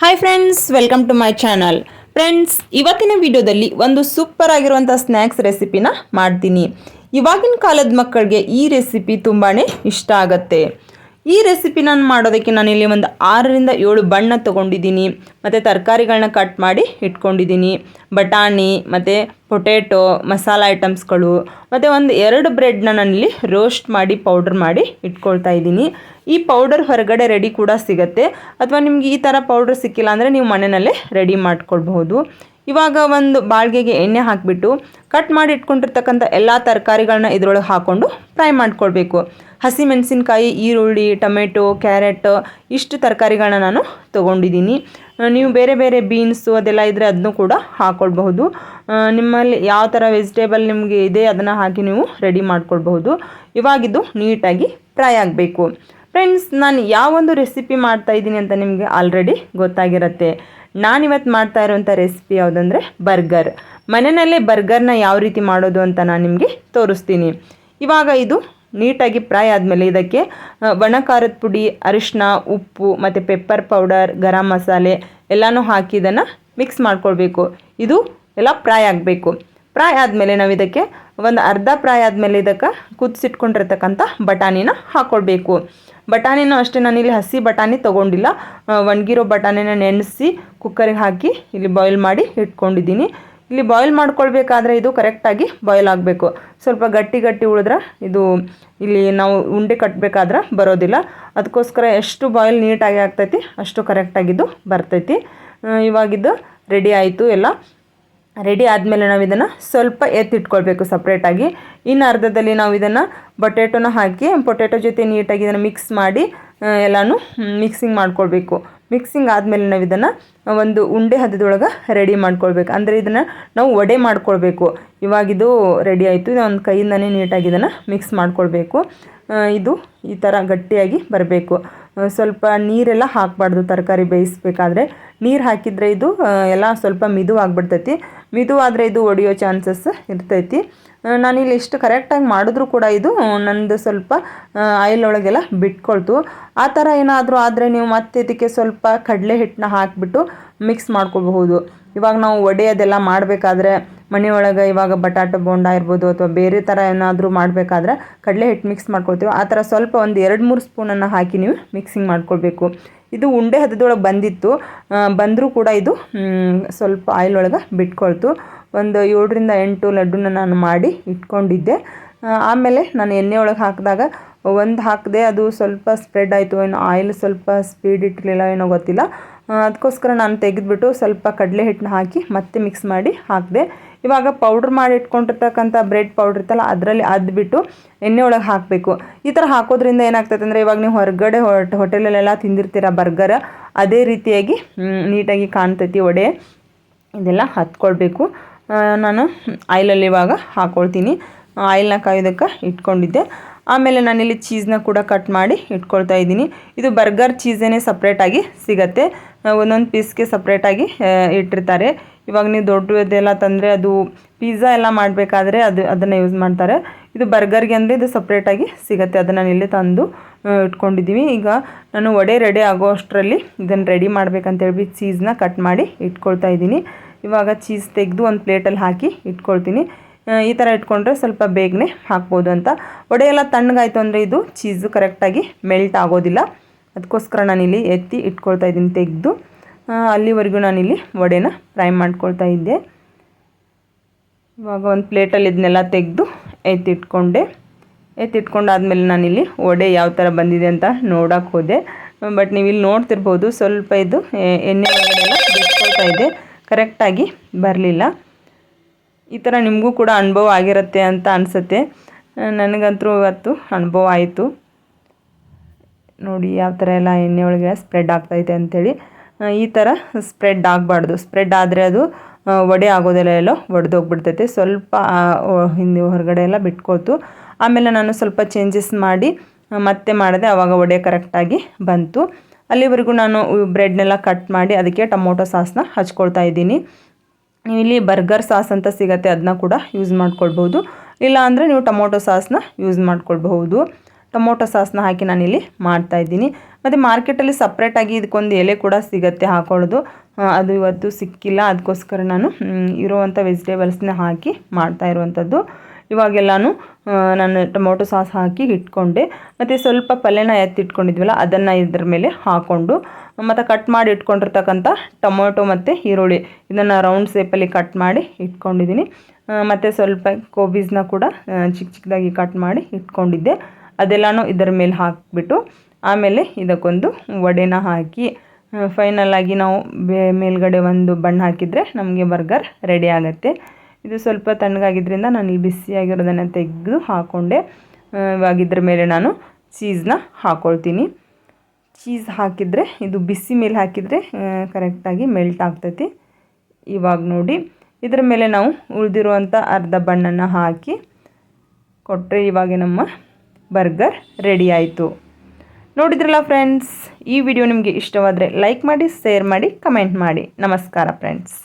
Hi friends, welcome to my channel. Friends, ಇವತ್ತಿನ ವಿಡಿಯೋದಲ್ಲಿ ಒಂದು ಸೂಪರ್ ಆಗಿರುವಂಥ ಸ್ನ್ಯಾಕ್ಸ್ ರೆಸಿಪಿನ ಮಾಡ್ತೀನಿ. ಇವಾಗಿನ ಕಾಲದ ಮಕ್ಕಳಿಗೆ ಈ ರೆಸಿಪಿ ತುಂಬಾ ಇಷ್ಟ ಆಗುತ್ತೆ. ಈ ರೆಸಿಪಿ ನಾನು ಮಾಡೋದಕ್ಕೆ ನಾನಿಲ್ಲಿ ಒಂದು 6ರಿಂದ 7 ಬಣ್ಣ ತೊಗೊಂಡಿದ್ದೀನಿ. ಮತ್ತು ತರಕಾರಿಗಳನ್ನ ಕಟ್ ಮಾಡಿ ಇಟ್ಕೊಂಡಿದ್ದೀನಿ. ಬಟಾಣಿ ಮತ್ತು ಪೊಟೇಟೊ, ಮಸಾಲ ಐಟಮ್ಸ್ಗಳು ಮತ್ತು ಒಂದು 2 ಬ್ರೆಡ್ನ ನಾನಿಲ್ಲಿ ರೋಸ್ಟ್ ಮಾಡಿ ಪೌಡ್ರ್ ಮಾಡಿ ಇಟ್ಕೊಳ್ತಾ ಇದ್ದೀನಿ. ಈ ಪೌಡರ್ ಹೊರಗಡೆ ರೆಡಿ ಕೂಡ ಸಿಗುತ್ತೆ, ಅಥವಾ ನಿಮ್ಗೆ ಈ ಥರ ಪೌಡ್ರ್ ಸಿಕ್ಕಿಲ್ಲ ಅಂದರೆ ನೀವು ಮನೆಯಲ್ಲೇ ರೆಡಿ ಮಾಡ್ಕೊಳ್ಬಹುದು. ಇವಾಗ ಒಂದು ಬಾಳ್ಗೆಗೆ ಎಣ್ಣೆ ಹಾಕಿಬಿಟ್ಟು ಕಟ್ ಮಾಡಿ ಇಟ್ಕೊಂಡಿರ್ತಕ್ಕಂಥ ಎಲ್ಲ ತರಕಾರಿಗಳನ್ನ ಇದರೊಳಗೆ ಹಾಕ್ಕೊಂಡು ಫ್ರೈ ಮಾಡ್ಕೊಳ್ಬೇಕು. ಹಸಿಮೆಣಸಿನ್ಕಾಯಿ, ಈರುಳ್ಳಿ, ಟೊಮೆಟೊ, ಕ್ಯಾರೆಟ್ ಇಷ್ಟು ತರಕಾರಿಗಳನ್ನ ನಾನು ತೊಗೊಂಡಿದ್ದೀನಿ. ನೀವು ಬೇರೆ ಬೇರೆ ಬೀನ್ಸು ಅದೆಲ್ಲ ಇದ್ದರೆ ಅದನ್ನು ಕೂಡ ಹಾಕ್ಕೊಳ್ಬಹುದು. ನಿಮ್ಮಲ್ಲಿ ಯಾವ ಥರ ವೆಜಿಟೇಬಲ್ ನಿಮಗೆ ಇದೆ ಅದನ್ನು ಹಾಕಿ ನೀವು ರೆಡಿ ಮಾಡ್ಕೊಳ್ಬಹುದು. ಇವಾಗಿದು ನೀಟಾಗಿ ಫ್ರೈ ಆಗಬೇಕು. ಫ್ರೆಂಡ್ಸ್, ನಾನು ಯಾವೊಂದು ರೆಸಿಪಿ ಮಾಡ್ತಾಯಿದ್ದೀನಿ ಅಂತ ನಿಮಗೆ ಆಲ್ರೆಡಿ ಗೊತ್ತಾಗಿರುತ್ತೆ. ನಾನಿವತ್ತು ಮಾಡ್ತಾ ಇರೋವಂಥ ರೆಸಿಪಿ ಯಾವುದಂದರೆ ಬರ್ಗರ್. ಮನೆಯಲ್ಲೇ ಬರ್ಗರ್ನ ಯಾವ ರೀತಿ ಮಾಡೋದು ಅಂತ ನಾನು ನಿಮಗೆ ತೋರಿಸ್ತೀನಿ. ಇವಾಗ ಇದು ನೀಟಾಗಿ ಫ್ರೈ ಆದಮೇಲೆ ಇದಕ್ಕೆ ಒಣ ಖಾರದ ಪುಡಿ, ಅರಿಶಿನ, ಉಪ್ಪು ಮತ್ತು ಪೆಪ್ಪರ್ ಪೌಡರ್, ಗರಂ ಮಸಾಲೆ ಎಲ್ಲನೂ ಹಾಕಿ ಇದನ್ನು ಮಿಕ್ಸ್ ಮಾಡ್ಕೊಳ್ಬೇಕು. ಇದು ಎಲ್ಲ ಫ್ರೈ ಆಗಬೇಕು. ಫ್ರೈ ಆದಮೇಲೆ ನಾವು ಇದಕ್ಕೆ ಒಂದು ಅರ್ಧ ಫ್ರೈ ಆದಮೇಲೆ ಇದಕ್ಕೆ ಕುದಿಸಿಟ್ಕೊಂಡಿರ್ತಕ್ಕಂಥ ಬಟಾಣಿನ ಹಾಕ್ಕೊಳ್ಬೇಕು. ಬಟಾಣಿನೂ ಅಷ್ಟೇ, ನಾನಿಲ್ಲಿ ಹಸಿ ಬಟಾಣಿ ತೊಗೊಂಡಿಲ್ಲ, ಒಣಗಿರೋ ಬಟಾಣಿನ ನೆನೆಸಿ ಕುಕ್ಕರಿಗೆ ಹಾಕಿ ಇಲ್ಲಿ ಬಾಯ್ಲ್ ಮಾಡಿ ಇಟ್ಕೊಂಡಿದ್ದೀನಿ. ಇಲ್ಲಿ ಬಾಯ್ಲ್ ಮಾಡ್ಕೊಳ್ಬೇಕಾದ್ರೆ ಇದು ಕರೆಕ್ಟಾಗಿ ಬಾಯ್ಲ್ ಆಗಬೇಕು. ಸ್ವಲ್ಪ ಗಟ್ಟಿ ಗಟ್ಟಿ ಉಳಿದ್ರೆ ಇದು ಇಲ್ಲಿ ನಾವು ಉಂಡೆ ಕಟ್ಟಬೇಕಾದ್ರೆ ಬರೋದಿಲ್ಲ. ಅದಕ್ಕೋಸ್ಕರ ಎಷ್ಟು ಬಾಯ್ಲ್ ನೀಟಾಗಿ ಆಗ್ತೈತಿ ಅಷ್ಟು ಕರೆಕ್ಟಾಗಿದ್ದು ಬರ್ತೈತಿ. ಇವಾಗಿದ್ದು ರೆಡಿ ಆಯಿತು. ಎಲ್ಲ ರೆಡಿ ಆದಮೇಲೆ ನಾವು ಇದನ್ನು ಸ್ವಲ್ಪ ಎತ್ತಿಟ್ಕೊಳ್ಬೇಕು ಸಪ್ರೇಟಾಗಿ. ಇನ್ನು ಅರ್ಧದಲ್ಲಿ ನಾವು ಇದನ್ನು ಬೊಟೆಟೊನ ಹಾಕಿ ಪೊಟೆಟೊ ಜೊತೆ ನೀಟಾಗಿ ಇದನ್ನು ಮಿಕ್ಸ್ ಮಾಡಿ ಎಲ್ಲನೂ ಮಿಕ್ಸಿಂಗ್ ಮಾಡ್ಕೊಳ್ಬೇಕು. ಮಿಕ್ಸಿಂಗ್ ಆದಮೇಲೆ ನಾವು ಇದನ್ನು ಒಂದು ಉಂಡೆ ಹದದೊಳಗೆ ರೆಡಿ ಮಾಡ್ಕೊಳ್ಬೇಕು. ಅಂದರೆ ಇದನ್ನು ನಾವು ವಡೆ ಮಾಡ್ಕೊಳ್ಬೇಕು. ಇವಾಗಿದು ರೆಡಿ ಆಯಿತು. ಒಂದು ಕೈಯಿಂದನೇ ನೀಟಾಗಿ ಇದನ್ನು ಮಿಕ್ಸ್ ಮಾಡ್ಕೊಳ್ಬೇಕು. ಇದು ಈ ಥರ ಗಟ್ಟಿಯಾಗಿ ಬರಬೇಕು. ಸ್ವಲ್ಪ ನೀರೆಲ್ಲ ಹಾಕಬಾರ್ದು. ತರಕಾರಿ ಬೇಯಿಸಬೇಕಾದ್ರೆ ನೀರು ಹಾಕಿದರೆ ಇದು ಎಲ್ಲ ಸ್ವಲ್ಪ ಮಿದುವಾಗಿಬಿಡ್ತೈತಿ. ಮಿದುವಾದರೆ ಇದು ಒಡೆಯೋ ಚಾನ್ಸಸ್ ಇರ್ತೈತಿ. ನಾನಿಲ್ಲಿ ಇಷ್ಟು ಕರೆಕ್ಟಾಗಿ ಮಾಡಿದ್ರೂ ಕೂಡ ಇದು ನಂದು ಸ್ವಲ್ಪ ಆಯಿಲ್ ಒಳಗೆಲ್ಲ ಬಿಟ್ಕೊಳ್ತು. ಆ ಥರ ಏನಾದರೂ ಆದರೆ ನೀವು ಮತ್ತೆ ಇದಕ್ಕೆ ಸ್ವಲ್ಪ ಕಡಲೆ ಹಿಟ್ಟನ್ನ ಹಾಕಿಬಿಟ್ಟು ಮಿಕ್ಸ್ ಮಾಡ್ಕೋಬಹುದು. ಇವಾಗ ನಾವು ವಡೆ ಅದೆಲ್ಲ ಮಾಡಬೇಕಾದ್ರೆ ಮನೆಯೊಳಗೆ ಇವಾಗ ಬಟಾಟೊ ಬೋಂಡ ಇರ್ಬೋದು ಅಥವಾ ಬೇರೆ ಥರ ಏನಾದರೂ ಮಾಡಬೇಕಾದ್ರೆ ಕಡಲೆ ಹಿಟ್ಟು ಮಿಕ್ಸ್ ಮಾಡ್ಕೊಳ್ತೀವಿ. ಆ ಥರ ಸ್ವಲ್ಪ ಒಂದು 2-3 ಸ್ಪೂನನ್ನು ಹಾಕಿ ನೀವು ಮಿಕ್ಸಿಂಗ್ ಮಾಡ್ಕೊಳ್ಬೇಕು. ಇದು ಉಂಡೆ ಹದದೊಳಗೆ ಬಂದರೂ ಕೂಡ ಇದು ಸ್ವಲ್ಪ ಆಯಿಲ್ ಒಳಗೆ ಬಿಟ್ಕೊಳ್ತು. ಒಂದು 7ರಿಂದ 8 ಲಡ್ಡುನ ನಾನು ಮಾಡಿ ಇಟ್ಕೊಂಡಿದ್ದೆ. ಆಮೇಲೆ ನಾನು ಎಣ್ಣೆ ಒಳಗೆ ಹಾಕಿದಾಗ ಒಂದು ಹಾಕಿದೆ, ಅದು ಸ್ವಲ್ಪ ಸ್ಪ್ರೆಡ್ ಆಯಿತು. ಏನೋ ಆಯಿಲ್ ಸ್ವಲ್ಪ ಸ್ಪೀಡ್ ಇಟ್ಟಿರಲಿಲ್ಲ, ಏನೋ ಗೊತ್ತಿಲ್ಲ. ಅದಕ್ಕೋಸ್ಕರ ನಾನು ತೆಗೆದುಬಿಟ್ಟು ಸ್ವಲ್ಪ ಕಡಲೆ ಹಿಟ್ಟನ್ನ ಹಾಕಿ ಮತ್ತೆ ಮಿಕ್ಸ್ ಮಾಡಿ ಹಾಕಿದೆ. ಇವಾಗ ಪೌಡ್ರ್ ಮಾಡಿ ಇಟ್ಕೊಂಡಿರ್ತಕ್ಕಂಥ ಬ್ರೆಡ್ ಪೌಡ್ರ್ ಇರ್ತಲ್ಲ ಅದರಲ್ಲಿ ಅದ್ಬಿಟ್ಟು ಎಣ್ಣೆ ಒಳಗೆ ಹಾಕಬೇಕು. ಈ ಥರ ಹಾಕೋದ್ರಿಂದ ಏನಾಗ್ತೈತೆ ಅಂದರೆ ಇವಾಗ ನೀವು ಹೊರಗಡೆ ಹೋಟೆಲಲ್ಲೆಲ್ಲ ತಿಂದಿರ್ತೀರ ಬರ್ಗರ್, ಅದೇ ರೀತಿಯಾಗಿ ನೀಟಾಗಿ ಕಾಣ್ತೈತಿ ವಡೆ. ಇದೆಲ್ಲ ಹತ್ಕೊಳ್ಬೇಕು. ನಾನು ಆಯಿಲಲ್ಲಿ ಇವಾಗ ಹಾಕ್ಕೊಳ್ತೀನಿ. ಆಯಿಲ್ನ ಕಾಯೋದಕ್ಕೆ ಇಟ್ಕೊಂಡಿದ್ದೆ. ಆಮೇಲೆ ನಾನಿಲ್ಲಿ ಚೀಸ್ನ ಕೂಡ ಕಟ್ ಮಾಡಿ ಇಟ್ಕೊಳ್ತಾ ಇದ್ದೀನಿ. ಇದು ಬರ್ಗರ್ ಚೀಸೇ ಸಪ್ರೇಟಾಗಿ ಸಿಗುತ್ತೆ. ಒಂದೊಂದು ಪೀಸ್ಗೆ ಸಪ್ರೇಟಾಗಿ ಇಟ್ಟಿರ್ತಾರೆ. ಇವಾಗ ನೀವು ದೊಡ್ಡದೆಲ್ಲ ತಂದರೆ ಅದು ಪಿಜ್ಜಾ ಎಲ್ಲ ಮಾಡಬೇಕಾದ್ರೆ ಅದನ್ನು ಯೂಸ್ ಮಾಡ್ತಾರೆ. ಇದು ಬರ್ಗರ್ಗೆ ಅಂದರೆ ಇದು ಸಪ್ರೇಟಾಗಿ ಸಿಗುತ್ತೆ. ಅದನ್ನು ನಾನಿಲ್ಲಿ ತಂದು ಇಟ್ಕೊಂಡಿದ್ದೀವಿ. ಈಗ ನಾನು ವಡೆ ರೆಡಿ ಆಗೋ ಅಷ್ಟರಲ್ಲಿ ಇದನ್ನು ರೆಡಿ ಮಾಡಬೇಕಂತೇಳಿ ಚೀಸ್ನ ಕಟ್ ಮಾಡಿ ಇಟ್ಕೊಳ್ತಾ ಇದ್ದೀನಿ. ಇವಾಗ ಚೀಸ್ ತೆಗೆದು ಒಂದು ಪ್ಲೇಟಲ್ಲಿ ಹಾಕಿ ಇಟ್ಕೊಳ್ತೀನಿ. ಈ ಥರ ಇಟ್ಕೊಂಡ್ರೆ ಸ್ವಲ್ಪ ಬೇಗನೆ ಹಾಕ್ಬೋದು ಅಂತ. ವಡೆ ಎಲ್ಲ ತಣ್ಣಗಾಯಿತು ಅಂದರೆ ಇದು ಚೀಸು ಕರೆಕ್ಟಾಗಿ ಮೆಲ್ಟ್ ಆಗೋದಿಲ್ಲ. ಅದಕ್ಕೋಸ್ಕರ ನಾನಿಲ್ಲಿ ಎತ್ತಿ ಇಟ್ಕೊಳ್ತಾ ಇದ್ದೀನಿ ತೆಗೆದು. ಅಲ್ಲಿವರೆಗೂ ನಾನಿಲ್ಲಿ ವಡೆನ ಫ್ರೈ ಮಾಡ್ಕೊಳ್ತಾ ಇದ್ದೆ. ಇವಾಗ ಒಂದು ಪ್ಲೇಟಲ್ಲಿ ಇದನ್ನೆಲ್ಲ ತೆಗೆದು ಎತ್ತಿಟ್ಕೊಂಡಾದ್ಮೇಲೆ ನಾನಿಲ್ಲಿ ವಡೆ ಯಾವ ಥರ ಬಂದಿದೆ ಅಂತ ನೋಡೋಕ್ಕೆ ಹೋದೆ. ಬಟ್ ನೀವು ಇಲ್ಲಿ ನೋಡ್ತಿರ್ಬೋದು, ಸ್ವಲ್ಪ ಇದು ಎಣ್ಣೆ ಒಳಗಡೆಲ್ಲ ಬಿಟ್ಕೊಳ್ತಾ ಇದೆ, ಕರೆಕ್ಟಾಗಿ ಬರಲಿಲ್ಲ. ಈ ಥರ ನಿಮಗೂ ಕೂಡ ಅನುಭವ ಆಗಿರುತ್ತೆ ಅಂತ ಅನಿಸುತ್ತೆ. ನನಗಂತೂ ಇವತ್ತು ಅನುಭವ ಆಯಿತು. ನೋಡಿ ಯಾವ ಥರ ಎಲ್ಲ ಎಣ್ಣೆ ಒಳಗೆ ಸ್ಪ್ರೆಡ್ ಆಗ್ತಾಯಿದೆ ಅಂಥೇಳಿ. ಈ ಥರ ಸ್ಪ್ರೆಡ್ ಆಗಬಾರ್ದು. ಸ್ಪ್ರೆಡ್ ಆದರೆ ಅದು ವಡೆ ಆಗೋದೆಲ್ಲ ಎಲ್ಲೋ ಒಡೆದೋಗ್ಬಿಡ್ತೈತೆ. ಸ್ವಲ್ಪ ಹಿಂದೆ ಹೊರಗಡೆ ಎಲ್ಲ ಬಿಟ್ಕೊಳ್ತು. ಆಮೇಲೆ ನಾನು ಸ್ವಲ್ಪ ಚೇಂಜಸ್ ಮಾಡಿ ಮತ್ತೆ ಮಾಡಿದೆ. ಆವಾಗ ವಡೆ ಕರೆಕ್ಟಾಗಿ ಬಂತು. ಅಲ್ಲಿವರೆಗೂ ನಾನು ಬ್ರೆಡ್ನೆಲ್ಲ ಕಟ್ ಮಾಡಿ ಅದಕ್ಕೆ ಟೊಮೊಟೊ ಸಾಸ್ನ ಹಚ್ಕೊಳ್ತಾ ಇದ್ದೀನಿ. ನೀವು ಇಲ್ಲಿ ಬರ್ಗರ್ ಸಾಸ್ ಅಂತ ಸಿಗುತ್ತೆ, ಅದನ್ನ ಕೂಡ ಯೂಸ್ ಮಾಡ್ಕೊಳ್ಬೋದು. ಇಲ್ಲ ಅಂದರೆ ನೀವು ಟೊಮೊಟೊ ಸಾಸ್ನ ಯೂಸ್ ಮಾಡ್ಕೊಳ್ಬಹುದು. ಟೊಮೊಟೊ ಸಾಸ್ನ ಹಾಕಿ ನಾನಿಲ್ಲಿ ಮಾಡ್ತಾಯಿದ್ದೀನಿ. ಮತ್ತು ಮಾರ್ಕೆಟಲ್ಲಿ ಸಪ್ರೇಟಾಗಿ ಇದಕ್ಕೊಂದು ಎಲೆ ಕೂಡ ಸಿಗುತ್ತೆ ಹಾಕೊಳ್ಳೋದು, ಅದು ಇವತ್ತು ಸಿಕ್ಕಿಲ್ಲ. ಅದಕ್ಕೋಸ್ಕರ ನಾನು ಇರುವಂಥ ವೆಜಿಟೇಬಲ್ಸ್ನ ಹಾಕಿ ಮಾಡ್ತಾ ಇರುವಂಥದ್ದು. ಇವಾಗೆಲ್ಲನೂ ನಾನು ಟೊಮೊಟೊ ಸಾಸ್ ಹಾಕಿ ಇಟ್ಕೊಂಡೆ. ಮತ್ತು ಸ್ವಲ್ಪ ಪಲ್ಯನ ಎತ್ತಿಟ್ಕೊಂಡಿದ್ವಲ್ಲ ಅದನ್ನು ಇದ್ರ ಮೇಲೆ ಹಾಕ್ಕೊಂಡು, ಮತ್ತು ಕಟ್ ಮಾಡಿ ಇಟ್ಕೊಂಡಿರ್ತಕ್ಕಂಥ ಟೊಮೊಟೊ ಮತ್ತು ಈರುಳ್ಳಿ ಇದನ್ನು ರೌಂಡ್ ಶೇಪಲ್ಲಿ ಕಟ್ ಮಾಡಿ ಇಟ್ಕೊಂಡಿದ್ದೀನಿ. ಮತ್ತು ಸ್ವಲ್ಪ ಕೋಬೀಸ್ನ ಕೂಡ ಚಿಕ್ಕ ಚಿಕ್ಕದಾಗಿ ಕಟ್ ಮಾಡಿ ಇಟ್ಕೊಂಡಿದ್ದೆ. ಅದೆಲ್ಲನೂ ಇದರ ಮೇಲೆ ಹಾಕಿಬಿಟ್ಟು ಆಮೇಲೆ ಇದಕ್ಕೊಂದು ವಡೆನ ಹಾಕಿ ಫೈನಲಾಗಿ ನಾವು ಮೇಲ್ಗಡೆ ಒಂದು ಬಣ್ಣ ಹಾಕಿದರೆ ನಮಗೆ ಬರ್ಗರ್ ರೆಡಿ ಆಗುತ್ತೆ. ಇದು ಸ್ವಲ್ಪ ತಣ್ಣಗಾಗಿದ್ದರಿಂದ ನಾನು ಇಲ್ಲಿ ಬಿಸಿಯಾಗಿರೋದನ್ನು ತೆಗೆದು ಹಾಕ್ಕೊಂಡೆ. ಇವಾಗ ಇದ್ರ ಮೇಲೆ ನಾನು ಚೀಸ್ನ ಹಾಕ್ಕೊಳ್ತೀನಿ. ಚೀಸ್ ಹಾಕಿದರೆ ಇದು ಬಿಸಿ ಮೇಲೆ ಹಾಕಿದರೆ ಕರೆಕ್ಟಾಗಿ ಮೆಲ್ಟ್ ಆಗ್ತೈತಿ. ಇವಾಗ ನೋಡಿ ಇದರ ಮೇಲೆ ನಾವು ಉಳಿದಿರುವಂಥ ಅರ್ಧ ಬಣ್ಣನ ಹಾಕಿ ಕೊಟ್ಟರೆ ಇವಾಗ ನಮ್ಮ ಬರ್ಗರ್ ರೆಡಿ ಆಯಿತು. ನೋಡಿದ್ರಲ್ಲ ಫ್ರೆಂಡ್ಸ್, ಈ ವಿಡಿಯೋ ನಿಮಗೆ ಇಷ್ಟವಾದರೆ ಲೈಕ್ ಮಾಡಿ, ಶೇರ್ ಮಾಡಿ, ಕಮೆಂಟ್ ಮಾಡಿ. ನಮಸ್ಕಾರ ಫ್ರೆಂಡ್ಸ್.